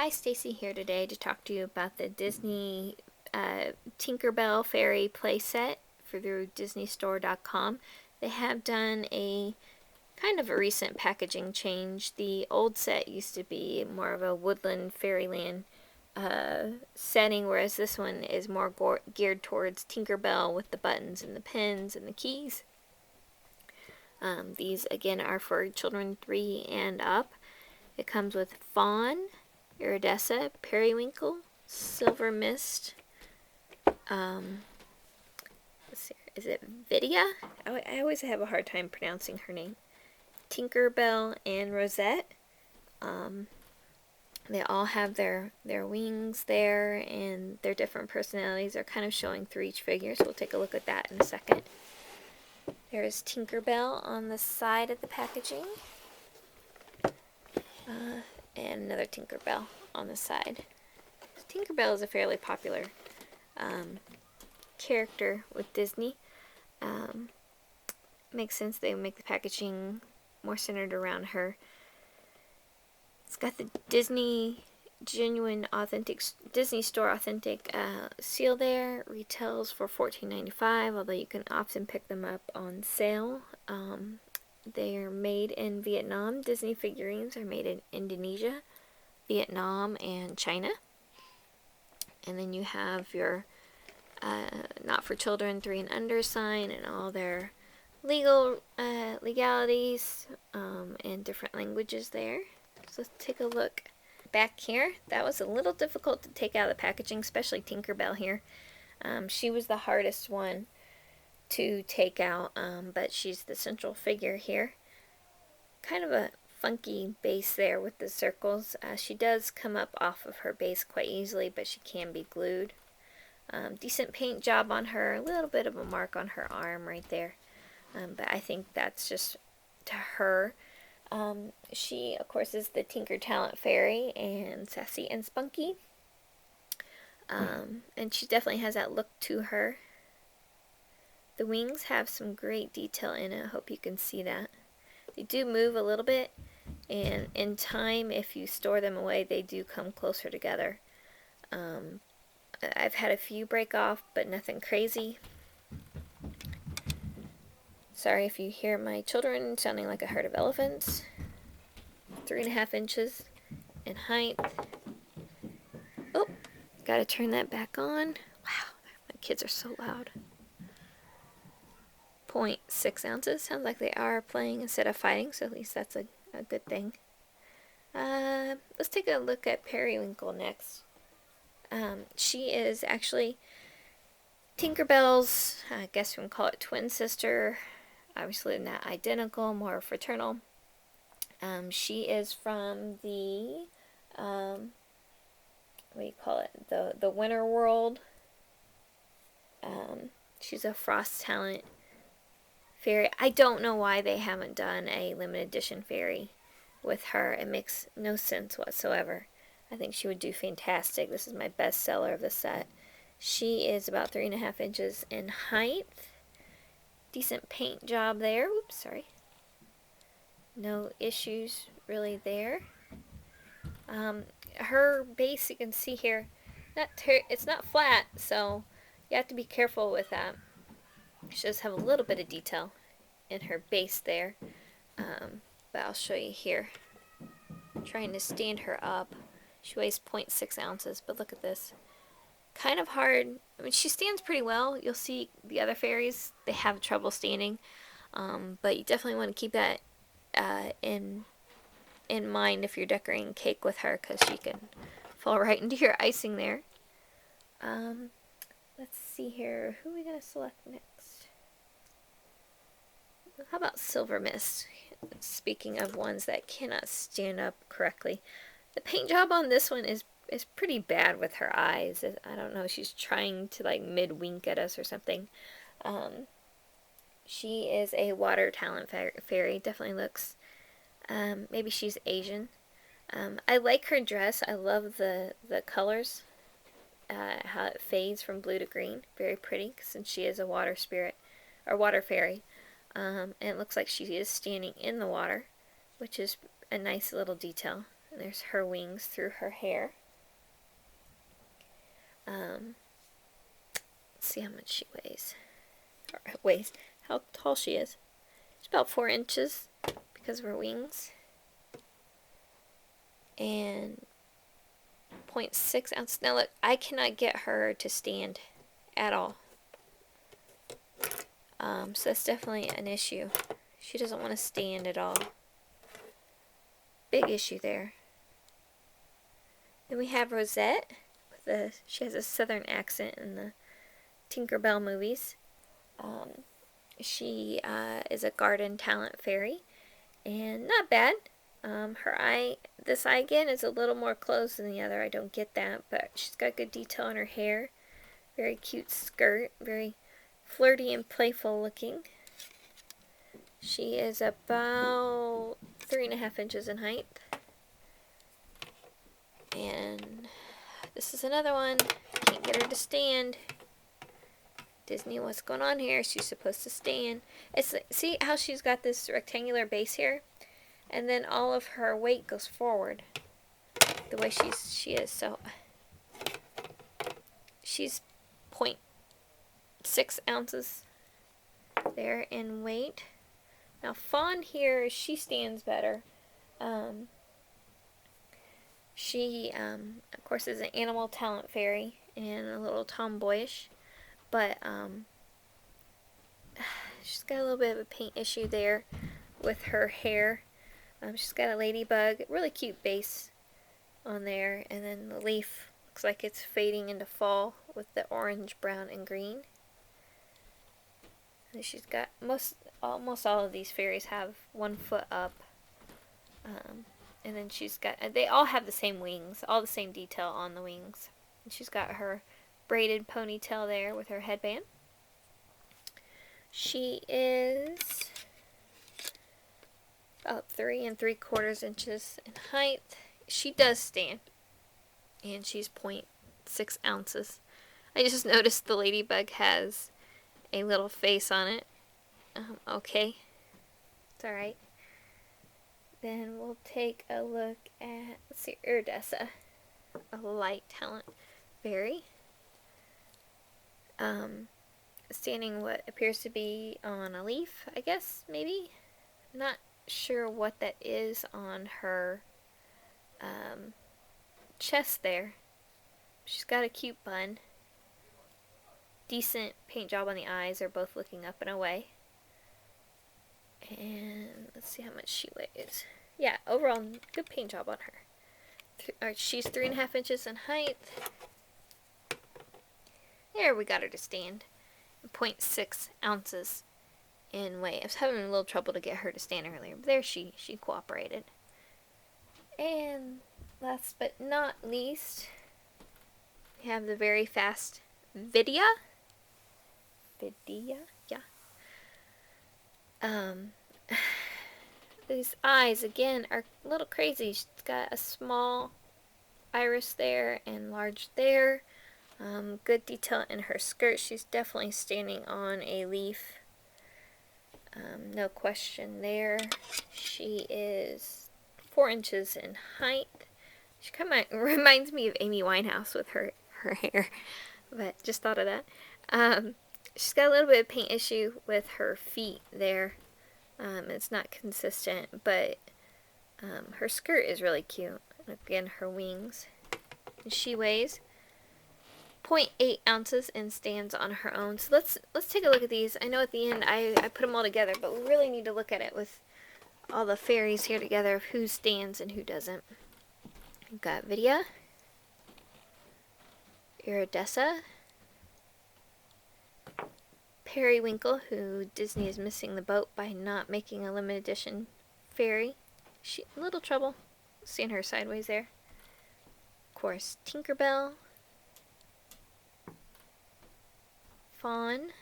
Hi, Stacy here today to talk to you about the Disney Tinkerbell Fairy Playset through DisneyStore.com. They have done a kind of a recent packaging change. The old set used to be more of a woodland fairyland setting, whereas this one is more geared towards Tinkerbell with the buttons and the pins and the keys. These again are for children 3 and up. It comes with Fawn, Iridessa, Periwinkle, Silver Mist, let's see, is it Vidia? I always have a hard time pronouncing her name. Tinkerbell and Rosette. They all have their wings there, and their different personalities are kind of showing through each figure, so we'll take a look at that in a second. There's Tinkerbell on the side of the packaging. And another Tinkerbell on the side. Tinkerbell is a fairly popular character with Disney. Makes sense they make the packaging more centered around her. It's got the Disney genuine authentic Disney Store authentic seal there. Retails for $14.95, although you can often pick them up on sale. They are made in Vietnam. Disney figurines are made in Indonesia, Vietnam, and China. And then you have your not for children 3 and under sign and all their legalities and different languages there. So let's take a look back here. That was a little difficult to take out of the packaging, especially Tinkerbell here. She was the hardest one to take out, but she's the central figure here. Kind of a funky base there with the circles. She does come up off of her base quite easily, but she can be glued. Decent paint job on her, a little bit of a mark on her arm right there, but I think that's just to her. She, of course, is the Tinker Talent Fairy and sassy and spunky, and she definitely has that look to her. The wings have some great detail in it. I hope you can see that. They do move a little bit, and in time, if you store them away, they do come closer together. I've had a few break off, but nothing crazy. Sorry if you hear my children sounding like a herd of elephants. 3.5 inches in height. Oh, gotta turn that back on. Wow, my kids are so loud. 0.6 ounces. Sounds like they are playing instead of fighting, so at least that's a good thing. Let's take a look at Periwinkle next. She is actually Tinkerbell's, I guess we can call it twin sister. Obviously not identical, more fraternal. She is from the, what do you call it, the Winter World. She's a Frost Talent Fairy. I don't know why they haven't done a limited edition fairy with her. It makes no sense whatsoever. I think she would do fantastic. This is my best seller of the set. She is about 3.5 inches in height. Decent paint job there. Oops, sorry. No issues really there. Her base, you can see here, it's not flat, so you have to be careful with that. She does have a little bit of detail in her base there, but I'll show you here. I'm trying to stand her up. She weighs 0.6 ounces, but look at this. Kind of hard. I mean, she stands pretty well. You'll see the other fairies, they have trouble standing, but you definitely want to keep that in mind if you're decorating cake with her, because she can fall right into your icing there. Let's see here. Who are we going to select next? How about Silver Mist? Speaking of ones that cannot stand up correctly. The paint job on this one is pretty bad with her eyes. I don't know, she's trying to like mid-wink at us or something. She is a water talent fairy. Definitely looks, maybe she's Asian. I like her dress. I love the colors. How it fades from blue to green. Very pretty, since she is a water spirit, or water fairy. And it looks like she is standing in the water, which is a nice little detail. There's her wings through her hair. Let's see how much she weighs. Or how tall she is. She's about 4 inches because of her wings. And 0.6 ounces. Now look, I cannot get her to stand at all. So that's definitely an issue. She doesn't want to stand at all. Big issue there. Then we have Rosette. She has a southern accent in the Tinkerbell movies. She is a garden talent fairy, and not bad. This eye again is a little more closed than the other. I don't get that, but she's got good detail on her hair. Very cute skirt, very flirty and playful looking. She is about 3.5 inches in height. And this is another one. Can't get her to stand. Disney, what's going on here? She's supposed to stand. See how she's got this rectangular base here? And then all of her weight goes forward. The way she is. So she's 0.6 ounces there in weight. Now Fawn here, she stands better. She of course is an animal talent fairy and a little tomboyish, but she's got a little bit of a paint issue there with her hair. She's got a ladybug, really cute base on there, and then the leaf looks like it's fading into fall with the orange, brown, and green. And she's got almost all of these fairies have 1 foot up, and then they all have the same wings, all the same detail on the wings. And she's got her braided ponytail there with her headband. She is about 3 3/4 inches in height. She does stand, and she's 0.6 ounces. I just noticed the ladybug has a little face on it. Okay, it's alright. Then we'll take a look at, let's see, Iridessa, a light talent fairy. Standing what appears to be on a leaf, I guess, maybe? Not sure what that is on her chest there. She's got a cute bun. Decent paint job on the eyes. They're both looking up and away. And let's see how much she weighs. Yeah, overall, good paint job on her. She's 3.5 inches in height. There, we got her to stand. 0.6 ounces in weight. I was having a little trouble to get her to stand earlier, but there she cooperated. And last but not least, we have the very fast Vidia. Yeah. These eyes, again, are a little crazy. She's got a small iris there and large there. Good detail in her skirt. She's definitely standing on a leaf. No question there. She is 4 inches in height. She kind of reminds me of Amy Winehouse with her hair, but just thought of that. She's got a little bit of paint issue with her feet there. It's not consistent, but her skirt is really cute. Again, her wings. And she weighs 0.8 ounces and stands on her own. So let's take a look at these. I know at the end I put them all together, but we really need to look at it with all the fairies here together of who stands and who doesn't. We've got Vidia, Iridessa, Periwinkle, who Disney is missing the boat by not making a limited edition fairy. She a little trouble seeing her sideways there. Of course, Tinkerbell, Fawn,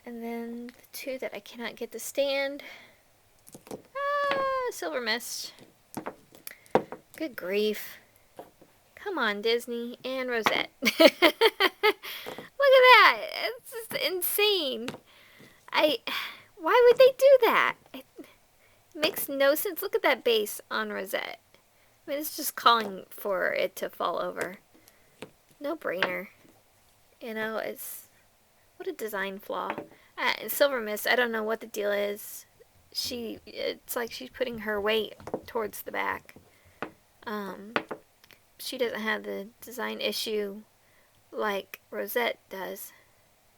and then the two that I cannot get to stand. Silver Mist. Good grief. Come on, Disney and Rosette. Look at that. It's just insane. Why would they do that? Makes no sense. Look at that base on Rosette. I mean, it's just calling for it to fall over. No brainer. You know, it's... What a design flaw. Silver Mist, I don't know what the deal is. It's like she's putting her weight towards the back. She doesn't have the design issue like Rosette does.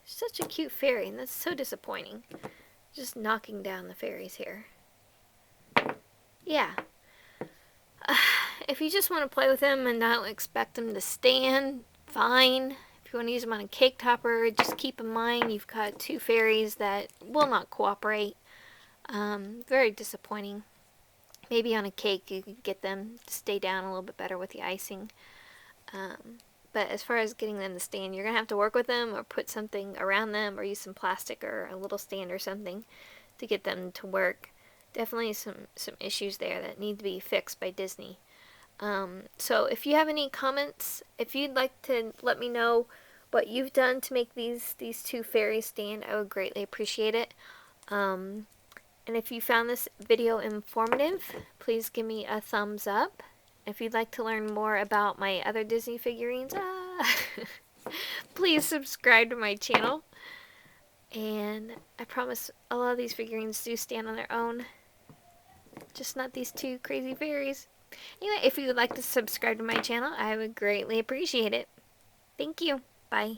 She's such a cute fairy, and that's so disappointing. Just knocking down the fairies here. Yeah. If you just want to play with them and not expect them to stand, fine. If you want to use them on a cake topper, just keep in mind you've got 2 fairies that will not cooperate. Very disappointing. Maybe on a cake you could get them to stay down a little bit better with the icing. But as far as getting them to stand, you're going to have to work with them or put something around them or use some plastic or a little stand or something to get them to work. Definitely some issues there that need to be fixed by Disney. So if you have any comments, if you'd like to let me know what you've done to make these 2 fairies stand, I would greatly appreciate it. And if you found this video informative, please give me a thumbs up. If you'd like to learn more about my other Disney figurines, please subscribe to my channel. And I promise a lot of these figurines do stand on their own. Just not these 2 crazy fairies. Anyway, if you would like to subscribe to my channel, I would greatly appreciate it. Thank you. Bye.